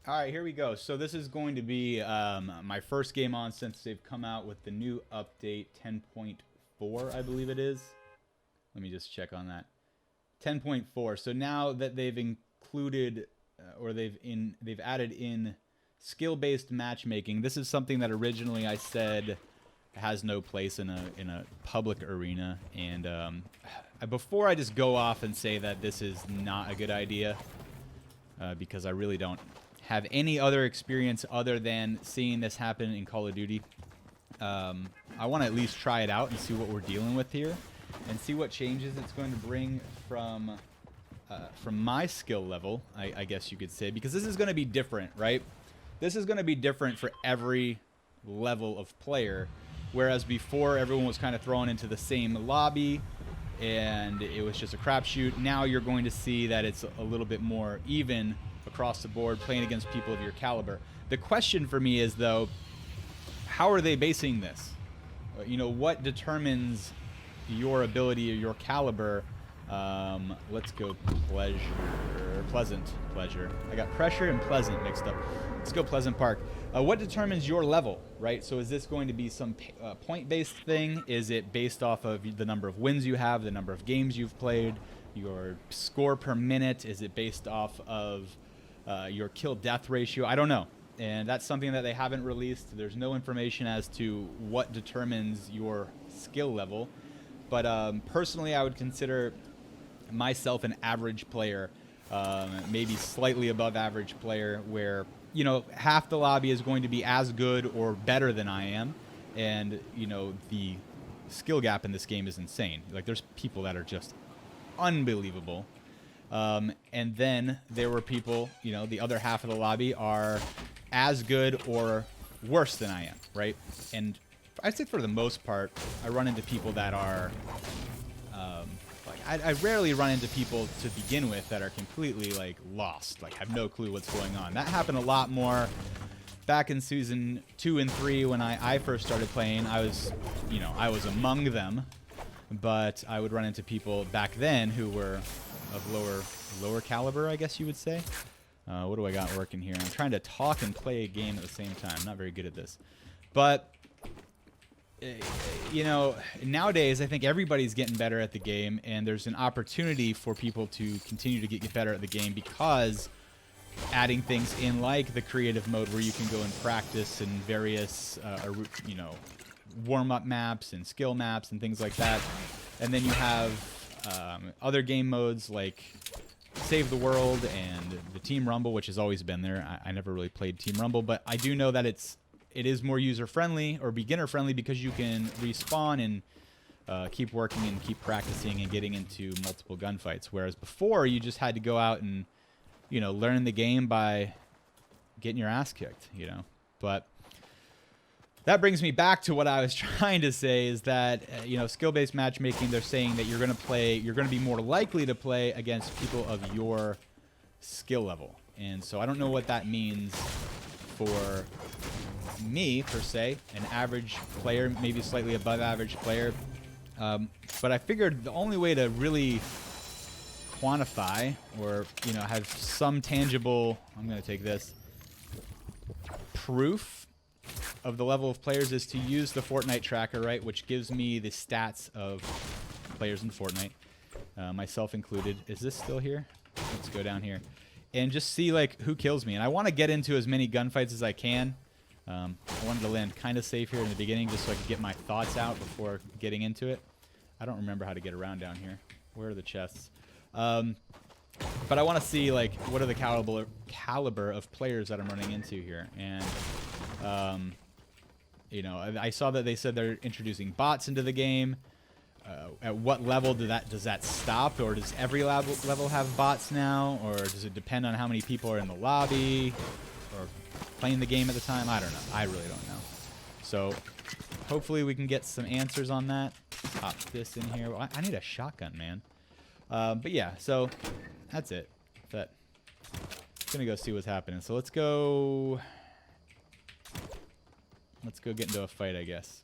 All right, here we go. So this is going to be my first game on since they've come out with the new update 10.4, I believe it is. Let me just check on that. 10.4. So now that they've included or they've added in skill-based matchmaking, this is something that originally I said has no place in a public arena. And before I just go off and say that this is not a good idea, because I really don't have any other experience other than seeing this happen in Call of Duty. I want to at least try it out and see what we're dealing with here, and see what changes it's going to bring from my skill level, I guess you could say, because this is going to be different, right? This is going to be different for every level of player, whereas before everyone was kind of thrown into the same lobby and it was just a crapshoot. Now you're going to see that it's a little bit more even across the board, playing against people of your caliber. The question for me is, though, how are they basing this? You know, what determines your ability or your caliber? Let's go pleasant pleasure. I got pressure and pleasant mixed up. Let's go Pleasant Park. What determines your level, right? So is this going to be some point-based thing? Is it based off of the number of wins you have, the number of games you've played, your score per minute? Is it based off of your kill-death ratio? I don't know. And that's something that they haven't released. There's no information as to what determines your skill level. But personally, I would consider myself an average player, maybe slightly above average player, where, you know, half the lobby is going to be as good or better than I am. And, you know, the skill gap in this game is insane. Like, there's people that are just unbelievable. And then there were people, you know, the other half of the lobby are as good or worse than I am, right? And I'd say for the most part, I run into people that are, like, I rarely run into people to begin with that are completely, like, lost, like, have no clue what's going on. That happened a lot more back in Season 2 and 3 when I first started playing. I was, you know, I was among them, but I would run into people back then who were of lower caliber, I guess you would say. What do I got working here? I'm trying to talk and play a game at the same time. I'm not very good at this. But, you know, nowadays I think everybody's getting better at the game, and there's an opportunity for people to continue to get better at the game because adding things in like the creative mode where you can go and practice in various, you know, warm-up maps and skill maps and things like that. And then you have other game modes like Save the World and the Team Rumble, which has always been there. I never really played Team Rumble, but I do know that it is more user-friendly or beginner-friendly because you can respawn and keep working and keep practicing and getting into multiple gunfights. Whereas before, you just had to go out and, you know, learn the game by getting your ass kicked, you know. But that brings me back to what I was trying to say, is that, you know, skill-based matchmaking, they're saying that you're going to be more likely to play against people of your skill level. And so I don't know what that means for me, per se, an average player, maybe slightly above average player. But I figured the only way to really quantify or, you know, have some tangible, I'm going to take this, proof of the level of players is to use the Fortnite tracker, right, which gives me the stats of players in Fortnite, myself included. Is this still here? Let's go down here and just see, like, who kills me. And I want to get into as many gunfights as I can. I wanted to land kind of safe here in the beginning just so I could get my thoughts out before getting into it. I don't remember how to get around down here. Where are the chests? But I want to see, like, what are the caliber of players that I'm running into here. And you know, I saw that they said they're introducing bots into the game. At what level does that stop, or does every level have bots now, or does it depend on how many people are in the lobby or playing the game at the time? I don't know. I really don't know. So hopefully we can get some answers on that. Pop this in here. Well, I need a shotgun, man. But yeah, so that's it. I'm gonna go see what's happening. So let's go get into a fight, I guess.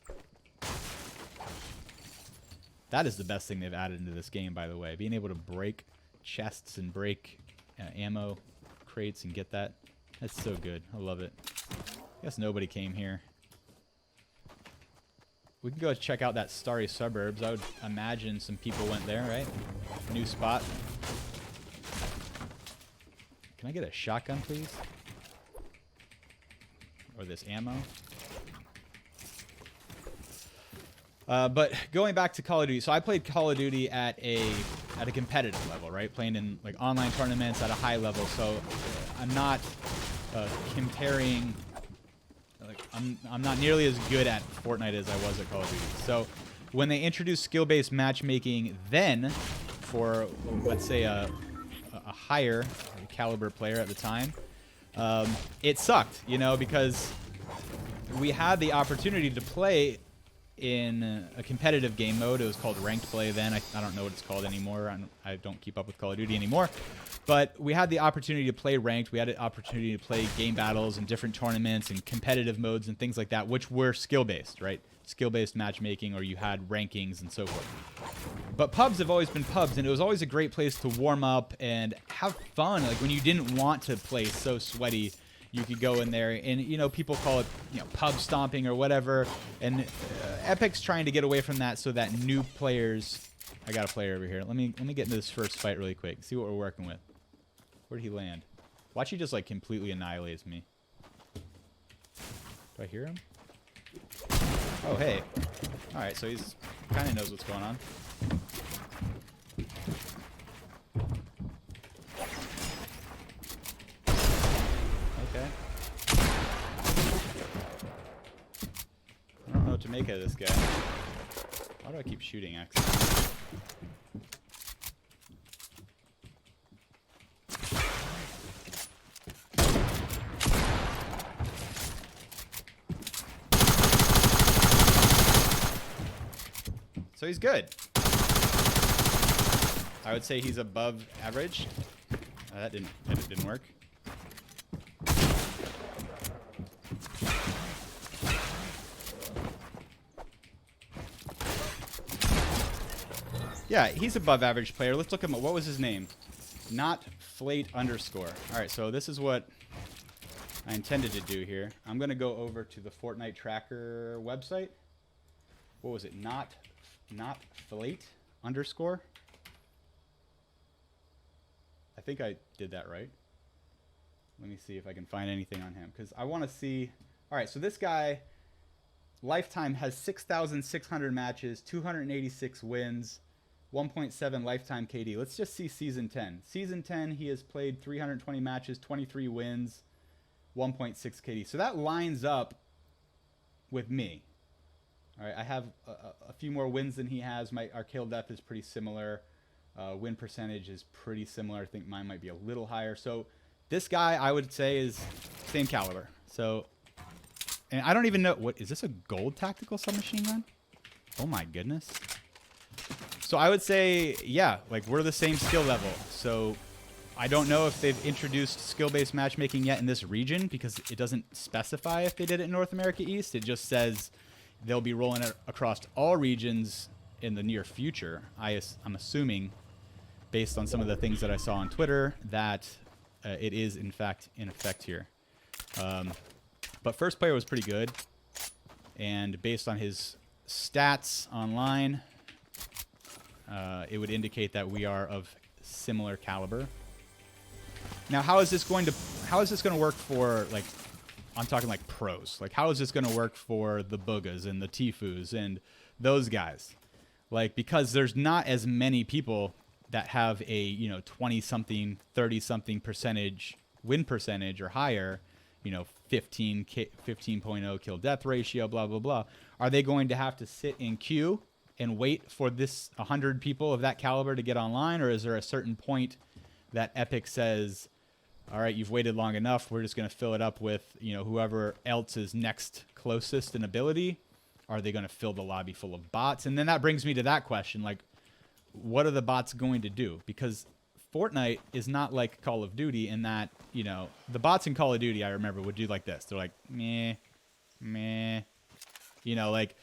That is the best thing they've added into this game, by the way. Being able to break chests and break ammo crates and get that That's so good. I love it. Guess nobody came here. We can go check out that Starry Suburbs. I would imagine some people went there, right? New spot. Can I get a shotgun, please? Or this ammo? But going back to Call of Duty, so I played Call of Duty at a competitive level, right? Playing in like online tournaments at a high level. So I'm not comparing. Like I'm not nearly as good at Fortnite as I was at Call of Duty. So when they introduced skill-based matchmaking, then for let's say a higher caliber player at the time, it sucked, you know, because we had the opportunity to play in a competitive game mode. It was called ranked play then. I don't know what it's called anymore. I don't keep up with Call of Duty anymore. But we had the opportunity to play ranked. We had the opportunity to play game battles and different tournaments and competitive modes and things like that, which were skill-based, right? Skill-based matchmaking, or you had rankings and so forth. But pubs have always been pubs, and it was always a great place to warm up and have fun. Like when you didn't want to play so sweaty, you could go in there, and you know, people call it, you know, pub stomping or whatever. And Epic's trying to get away from that so that new players. I got a player over here. Let me get into this first fight really quick. See what we're working with. Where'd he land? Watch, he just like completely annihilates me. Do I hear him? Oh, hey. All right, so he's kind of knows what's going on. Okay. I don't know what to make of this guy. Why do I keep shooting X? So he's good. I would say he's above average. That didn't work. Yeah, he's above average player. Let's look him up. What was his name? Not Flate _. All right, so this is what I intended to do here. I'm gonna go over to the Fortnite tracker website. What was it? Not Flate _. I think I did that right. Let me see if I can find anything on him, because I want to see. All right, so this guy, lifetime, has 6,600 matches, 286 wins, 1.7 lifetime KD. Let's just see season 10. Season 10, he has played 320 matches, 23 wins, 1.6 KD. So that lines up with me. All right, I have a few more wins than he has. Our kill death is pretty similar. Win percentage is pretty similar. I think mine might be a little higher. So this guy, I would say, is same caliber. So, and I don't even know, what is this, a gold tactical submachine gun? Oh my goodness. So I would say, yeah, like we're the same skill level. So I don't know if they've introduced skill-based matchmaking yet in this region, because it doesn't specify if they did it in North America East. It just says they'll be rolling it across all regions in the near future. I'm assuming, based on some of the things that I saw on Twitter, that it is in fact in effect here. But first player was pretty good, and based on his stats online, it would indicate that we are of similar caliber. Now, how is this going to work for, like, I'm talking like pros? Like, how is this going to work for the Boogas and the Tifus and those guys? Like, because there's not as many people that have a, you know, 20-something, 30-something% win percentage or higher, you know, 15.0 kill death ratio, blah, blah, blah. Are they going to have to sit in queue and wait for this 100 people of that caliber to get online? Or is there a certain point that Epic says, all right, you've waited long enough, we're just going to fill it up with, you know, whoever else is next closest in ability? Are they going to fill the lobby full of bots? And then that brings me to that question, like, what are the bots going to do? Because Fortnite is not like Call of Duty in that, you know, the bots in Call of Duty, I remember, would do like this. They're like, meh, meh. You know, like,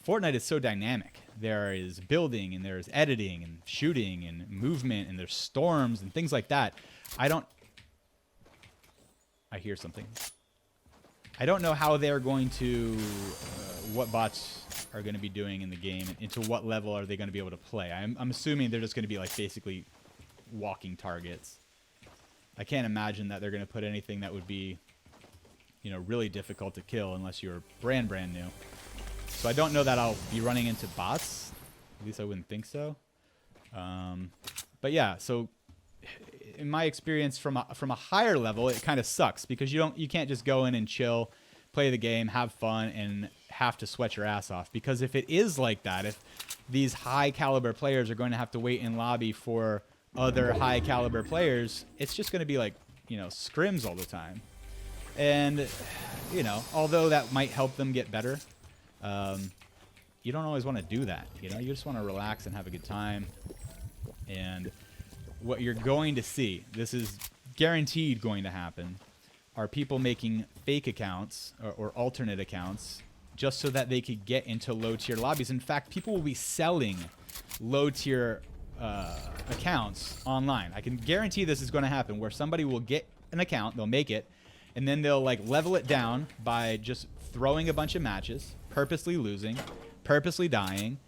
Fortnite is so dynamic. There is building, and there's editing, and shooting, and movement, and there's storms, and things like that. I hear something. I don't know how they're going to, what bots are going to be doing in the game, and to what level are they going to be able to play. I'm assuming they're just going to be like basically walking targets. I can't imagine that they're going to put anything that would be, you know, really difficult to kill unless you're brand new. So I don't know that I'll be running into bots. At least I wouldn't think so. But yeah, so in my experience from a higher level, it kind of sucks because you can't just go in and chill, play the game, have fun, and have to sweat your ass off. Because if it is like that, if these high caliber players are going to have to wait in lobby for other high caliber players, it's just going to be like, you know, scrims all the time. And, you know, although that might help them get better, you don't always want to do that. You know, you just want to relax and have a good time. And what you're going to see, this is guaranteed going to happen, are people making fake accounts or alternate accounts just so that they could get into low-tier lobbies. In fact, people will be selling low-tier accounts online. I can guarantee this is going to happen, where somebody will get an account, they'll make it, and then they'll like level it down by just throwing a bunch of matches, purposely losing, purposely dying,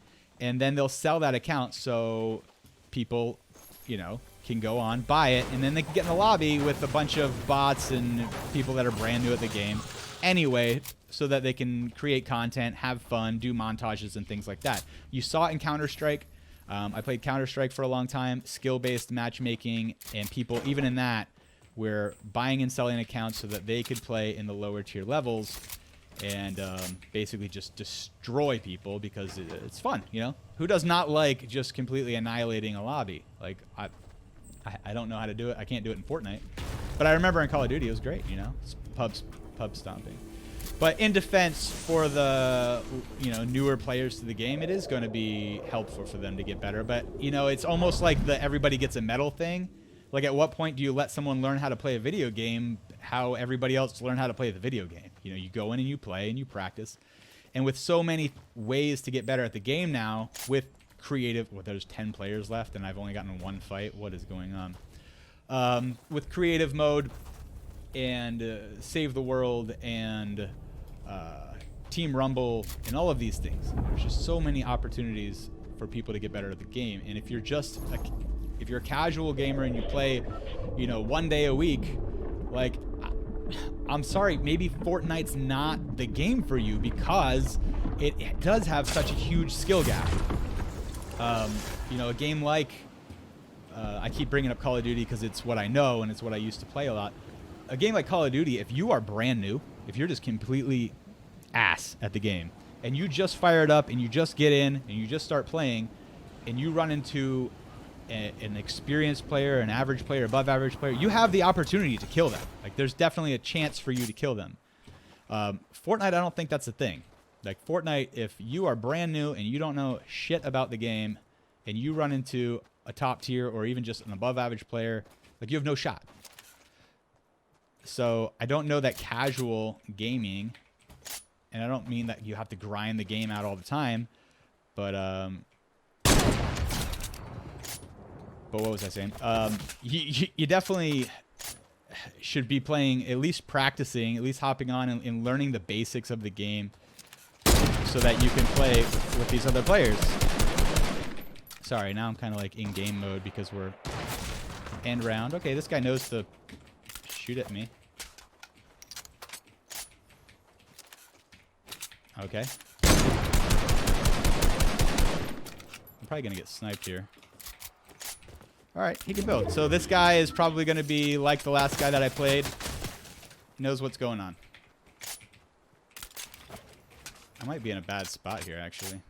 and then they'll sell that account so people, you know, can go on, buy it, and then they can get in the lobby with a bunch of bots and people that are brand new at the game anyway, so that they can create content, have fun, do montages and things like that. You saw it in Counter-Strike. I played Counter-Strike for a long time, skill-based matchmaking, and people, even in that, were buying and selling accounts so that they could play in the lower tier levels and basically just destroy people because it's fun, you know? Who does not like just completely annihilating a lobby? Like, I don't know how to do it. I can't do it in Fortnite. But I remember in Call of Duty, it was great, you know? It's pub stomping. But in defense for the, you know, newer players to the game, it is going to be helpful for them to get better. But, you know, it's almost like the everybody gets a medal thing. Like, at what point do you let someone learn how to play a video game how everybody else learn how to play the video game? You know, you go in and you play and you practice. And with so many ways to get better at the game now, with creative, well, there's 10 players left and I've only gotten one fight. What is going on? With creative mode and Save the World and Team Rumble and all of these things, there's just so many opportunities for people to get better at the game. And if you're just if you're a casual gamer and you play, you know, one day a week, like, I'm sorry, maybe Fortnite's not the game for you because it does have such a huge skill gap. You know, a game like, I keep bringing up Call of Duty because it's what I know and it's what I used to play a lot. A game like Call of Duty, if you are brand new, if you're just completely ass at the game, and you just fire it up and you just get in and you just start playing, and you run into an experienced player, an average player, above average player, you have the opportunity to kill them. Like, there's definitely a chance for you to kill them. Fortnite, I don't think that's a thing. Like, Fortnite, if you are brand new and you don't know shit about the game and you run into a top tier or even just an above average player, like, you have no shot. So I don't know that casual gaming, and I don't mean that you have to grind the game out all the time, but what was I saying? You definitely should be playing, at least practicing, at least hopping on and learning the basics of the game so that you can play with these other players. Sorry, now I'm kind of like in game mode because we're end round. Okay, this guy knows to shoot at me. Okay. I'm probably going to get sniped here. Alright, he can build. So this guy is probably going to be like the last guy that I played. Knows what's going on. I might be in a bad spot here, actually.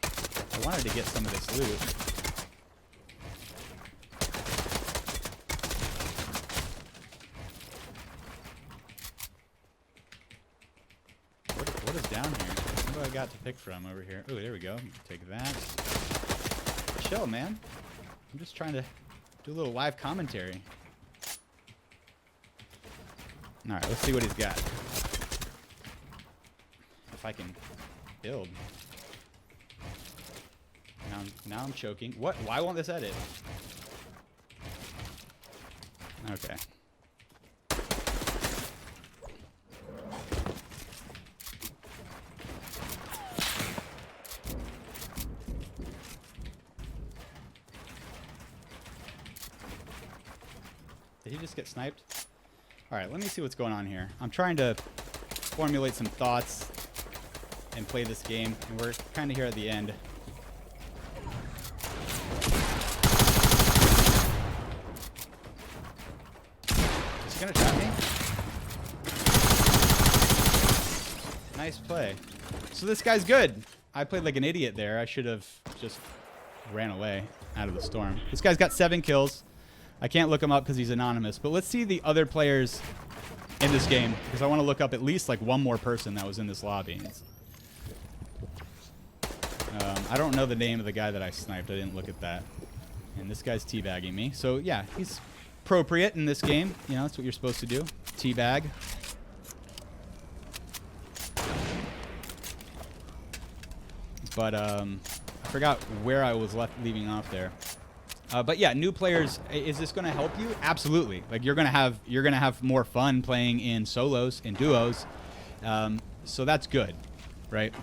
I wanted to get some of this loot. What is down here? What do I got to pick from over here? Oh, there we go. Take that. Chill, man. I'm just trying to do a little live commentary. Alright, let's see what he's got. If I can build. Now I'm choking. What? Why won't this edit? Okay. Did he just get sniped? All right, let me see what's going on here. I'm trying to formulate some thoughts and play this game, and we're kind of here at the end. Is he gonna trap me? Nice play. So this guy's good. I played like an idiot there. I should have just ran away out of the storm. This guy's got 7 kills. I can't look him up because he's anonymous, but let's see the other players in this game, because I want to look up at least like one more person that was in this lobby. I don't know the name of the guy that I sniped. I didn't look at that. And this guy's teabagging me. So yeah, he's appropriate in this game. You know, that's what you're supposed to do. Teabag. But I forgot where I was leaving off there. But yeah, new players, is this going to help you? Absolutely. Like you're gonna have more fun playing in solos, in duos. So that's good, right?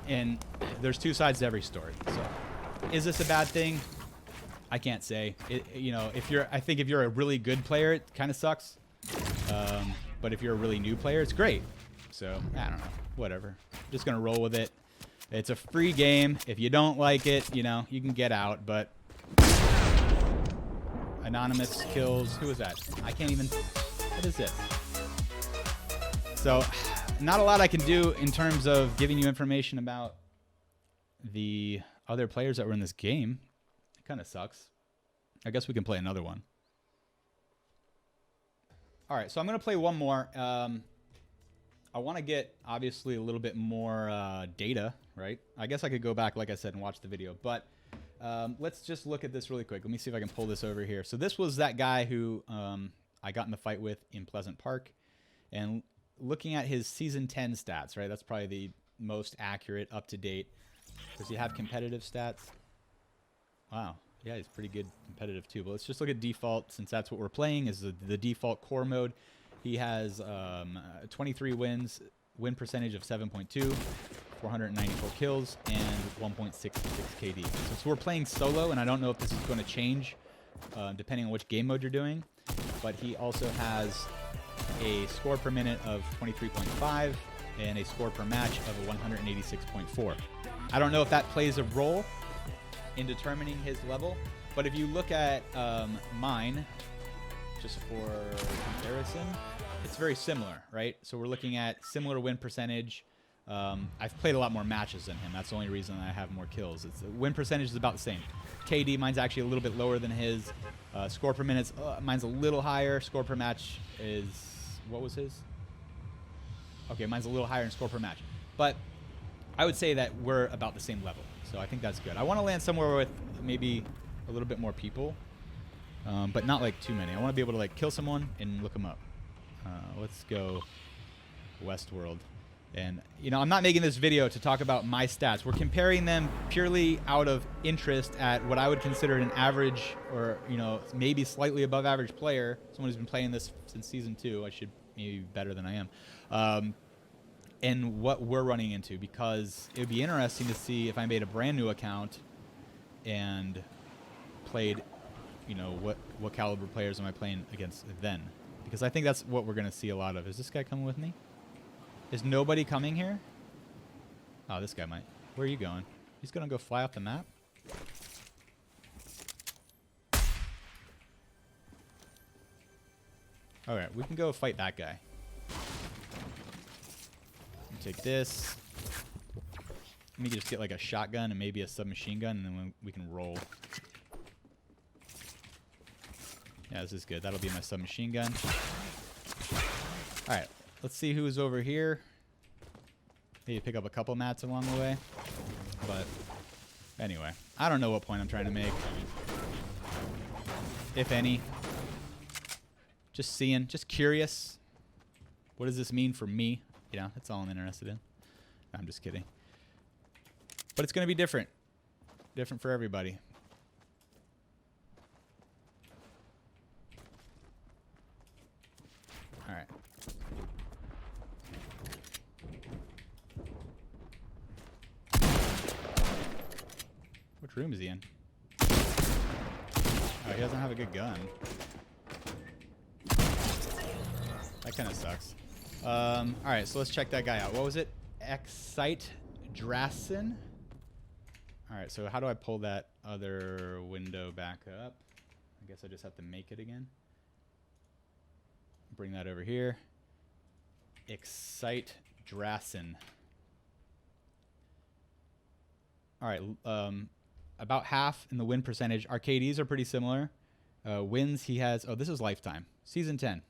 And there's 2 sides to every story. So is this a bad thing? I can't say. You know, I think if you're a really good player, it kind of sucks. But if you're a really new player, it's great. So I don't know, whatever. Just gonna roll with it. It's a free game. If you don't like it, you know, you can get out, but anonymous kills. Who is that? I can't even. What is this? So, not a lot I can do in terms of giving you information about the other players that were in this game. It kind of sucks. I guess we can play another one. All right, so I'm going to play one more. I want to get, obviously, a little bit more data, right? I guess I could go back, like I said, and watch the video, but let's just look at this really quick. Let me see if I can pull this over here. So this was that guy who I got in the fight with in Pleasant Park. And looking at his Season 10 stats, right? That's probably the most accurate, up-to-date. Does he have competitive stats? Wow. Yeah, he's pretty good competitive too. But let's just look at default, since that's what we're playing, is the default core mode. He has 23 wins, win percentage of 7.2. 494 kills, and 1.66 KD. So we're playing solo, and I don't know if this is going to change depending on which game mode you're doing. But he also has a score per minute of 23.5 and a score per match of 186.4. I don't know if that plays a role in determining his level, but if you look at mine, just for comparison, it's very similar, right? So we're looking at similar win percentage. I've played a lot more matches than him. That's the only reason I have more kills. It's win percentage is about the same. KD, mine's actually a little bit lower than his. Score per minute, mine's a little higher. Score per match is, what was his? Okay, mine's a little higher in score per match. But I would say that we're about the same level. So I think that's good. I want to land somewhere with maybe a little bit more people, but not like too many. I want to be able to like kill someone and look them up. Let's go Westworld. And, you know, I'm not making this video to talk about my stats. We're comparing them purely out of interest at what I would consider an average or, you know, maybe slightly above average player. Someone who's been playing this since Season 2. I should maybe be better than I am. And what we're running into, because it would be interesting to see if I made a brand new account and played, you know, what caliber players am I playing against then. Because I think that's what we're going to see a lot of. Is this guy coming with me? Is nobody coming here? Oh, this guy might. Where are you going? He's going to go fly off the map? Alright, we can go fight that guy. Take this. Let me just get like a shotgun and maybe a submachine gun, and then we can roll. Yeah, this is good. That'll be my submachine gun. Alright. Let's see who's over here. Maybe pick up a couple mats along the way. But anyway, I don't know what point I'm trying to make. If any. Just seeing, just curious. What does this mean for me? You know, that's all I'm interested in. I'm just kidding. But it's going to be different. Different for everybody. Which room is he in? Oh, he doesn't have a good gun. That kind of sucks. Alright, so let's check that guy out. What was it? Excite Drassen? Alright, so how do I pull that other window back up? I guess I just have to make it again. Bring that over here. Excite Drassen. Alright, about half in the win percentage. Our KDs are pretty similar. Wins he has... Oh, this is lifetime. Season 10.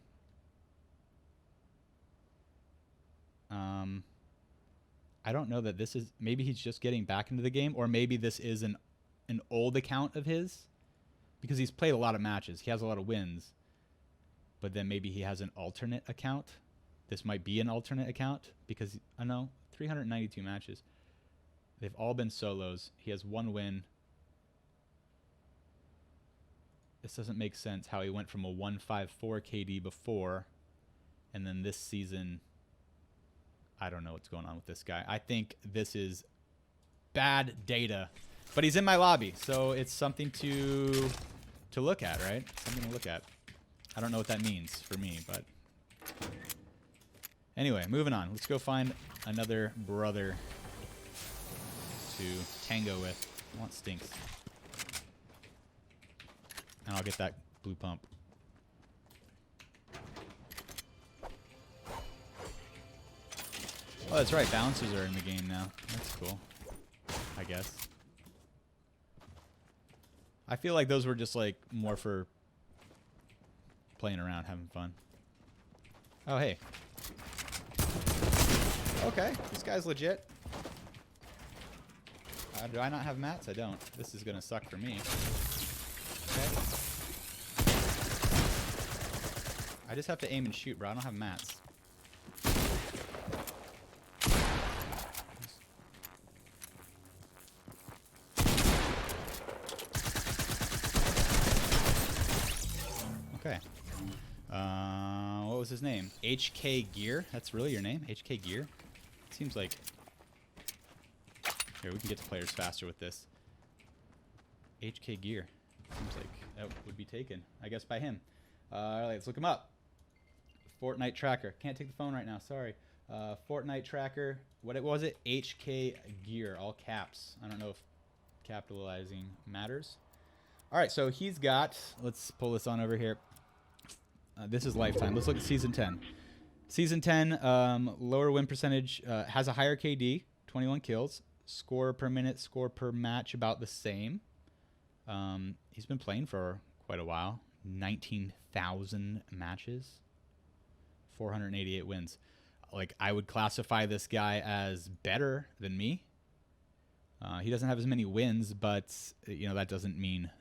I don't know that this is... Maybe he's just getting back into the game, or maybe this is an old account of his, because he's played a lot of matches. He has a lot of wins, but then maybe he has an alternate account. This might be an alternate account, because, I know, 392 matches. They've all been solos. He has 1 win. This doesn't make sense how he went from a 154 KD before, and then this season... I don't know what's going on with this guy. I think this is bad data. But he's in my lobby, so it's something to look at, right? Something to look at. I don't know what that means for me, but... Anyway, moving on. Let's go find another brother to tango with. I want stinks. And I'll get that blue pump. Oh, that's right. Bouncers are in the game now. That's cool. I guess. I feel like those were just like more for playing around, having fun. Oh, hey. Okay, this guy's legit. Do I not have mats? I don't. This is gonna suck for me. Okay. I just have to aim and shoot, bro. I don't have mats. Okay. What was his name? HK Gear? That's really your name? HK Gear? Seems like... Here, we can get to players faster with this. HK Gear. Seems like that would be taken, I guess, by him. Alright, let's look him up. Fortnite Tracker. Can't take the phone right now, sorry. Fortnite Tracker. What was it? HK Gear. All caps. I don't know if capitalizing matters. Alright, so he's got... Let's pull this on over here. This is lifetime. Let's look at Season 10. Season 10, lower win percentage, has a higher KD, 21 kills. Score per minute, score per match, about the same. He's been playing for quite a while. 19,000 matches. 488 wins. Like, I would classify this guy as better than me. He doesn't have as many wins, but, you know, that doesn't mean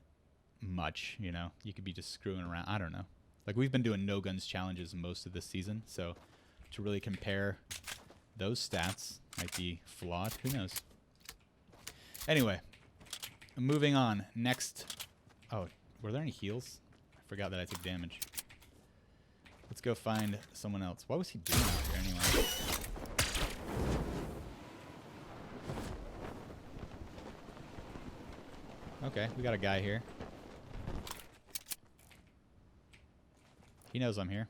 much, you know. You could be just screwing around. I don't know. Like, we've been doing no guns challenges most of this season, so to really compare those stats might be flawed. Who knows? Anyway, moving on. Next. Oh, were there any heals? I forgot that I took damage. Let's go find someone else. What was he doing out here anyway? Okay, we got a guy here. He knows I'm here.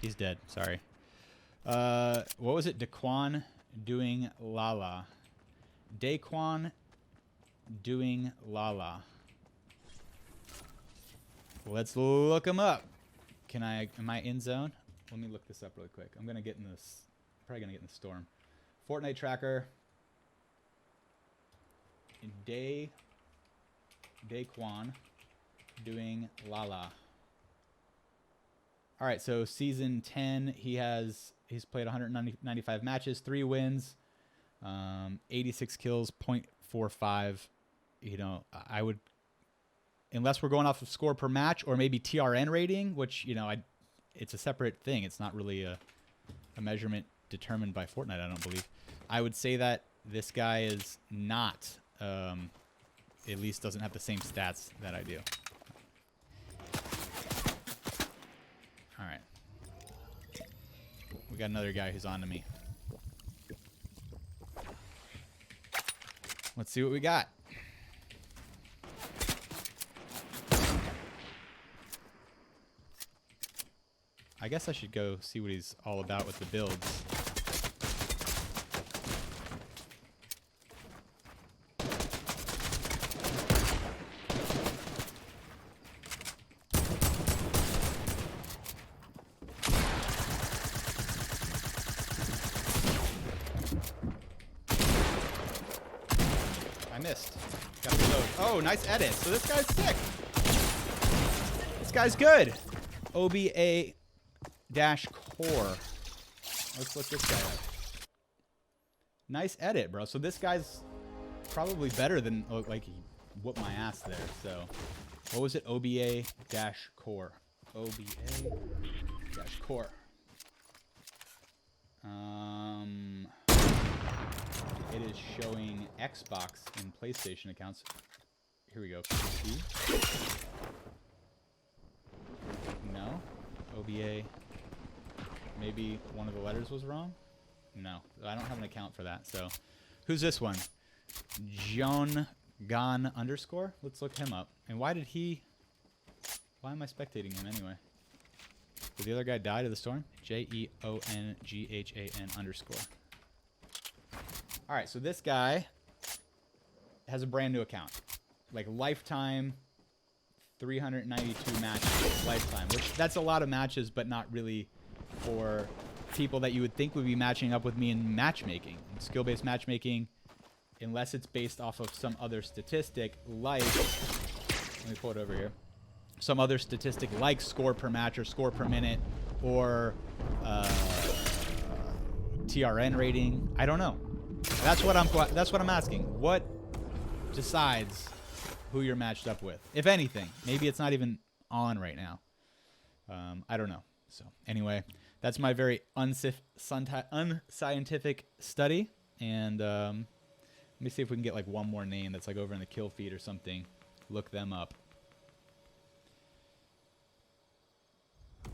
He's dead. Sorry. What was it? Daquan doing Lala. Daquan doing Lala. Let's look him up. Am I in zone? Let me look this up really quick. I'm gonna get in this. Probably gonna get in the storm. Fortnite Tracker. Daquan doing Lala. All right, so Season 10, he's played 195 matches, 3 wins, 86 kills, 0.45. You know, I would, unless we're going off of score per match or maybe TRN rating, which, you know, it's a separate thing. It's not really a measurement determined by Fortnite, I don't believe. I would say that this guy is not, at least doesn't have the same stats that I do. All right. We got another guy who's on to me. Let's see what we got. I guess I should go see what he's all about with the builds. I missed. Got to reload. Oh, nice edit. So this guy's sick. This guy's good. OBA-core. Let's look this guy up. Nice edit, bro. So this guy's probably better than, like, he whooped my ass there. So, what was it? OBA-core. OBA-core. It is showing Xbox and PlayStation accounts. Here we go. PC. No. OBA. Maybe one of the letters was wrong? No. I don't have an account for that. So, who's this one? John Gon _? Let's look him up. And why am I spectating him anyway? Did the other guy die to the storm? JEONGHAN _. Alright, so this guy has a brand new account. Like lifetime, 392 matches lifetime. Which, that's a lot of matches, but not really for people that you would think would be matching up with me in matchmaking. Skill-based matchmaking, unless it's based off of some other statistic like... Let me pull it over here. Some other statistic like score per match or score per minute or TRN rating. I don't know. That's what I'm asking. What decides who you're matched up with, if anything? Maybe it's not even on right now. I don't know. So anyway, that's my very unscientific study. And let me see if we can get like one more name that's like over in the kill feed or something. Look them up.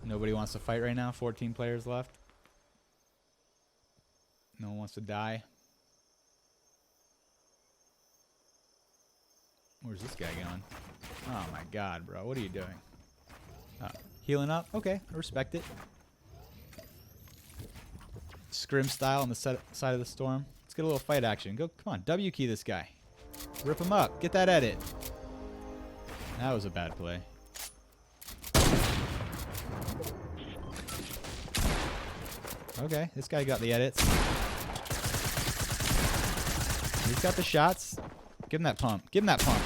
Nobody wants to fight right now. 14 players left. No one wants to die. Where's this guy going? Oh my god, bro. What are you doing? Healing up? Okay, I respect it. Scrim style on the side of the storm. Let's get a little fight action. Go, come on, W key this guy. Rip him up. Get that edit. That was a bad play. Okay, this guy got the edits. He's got the shots. Give him that pump. Give him that pump.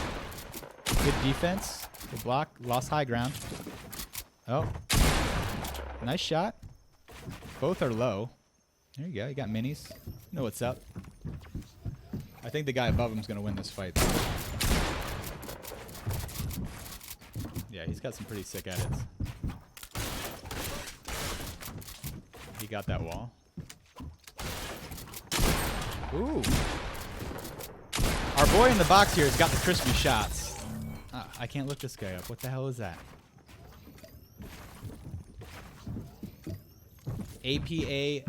Good defense. Good block. Lost high ground. Oh. Nice shot. Both are low. There you go. You got minis. You know what's up. I think the guy above him is going to win this fight. Yeah, he's got some pretty sick edits. He got that wall. Ooh. Our boy in the box here has got the crispy shots. I can't look this guy up. What the hell is that? APA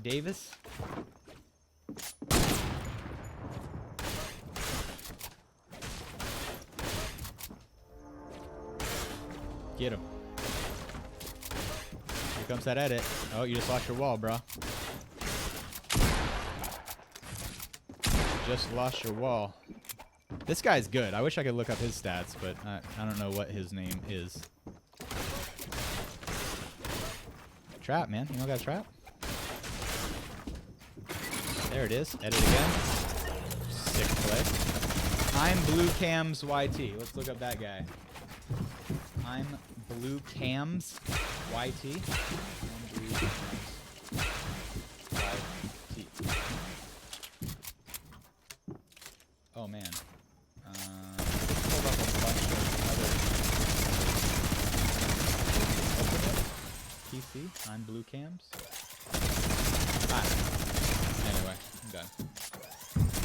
Davis? Get him. Here comes that edit. Oh, you just lost your wall, bro. Just lost your wall. This guy's good. I wish I could look up his stats, but I don't know what his name is. Trap, man. You don't got a trap? There it is. Edit again. Sick play. I'm Blue Cams YT. Let's look up that guy. I'm Blue Cams YT. I'm Blue Cams YT. Oh man. Pulled up a bunch of other PC. I'm Blue Cams. Anyway, I'm done.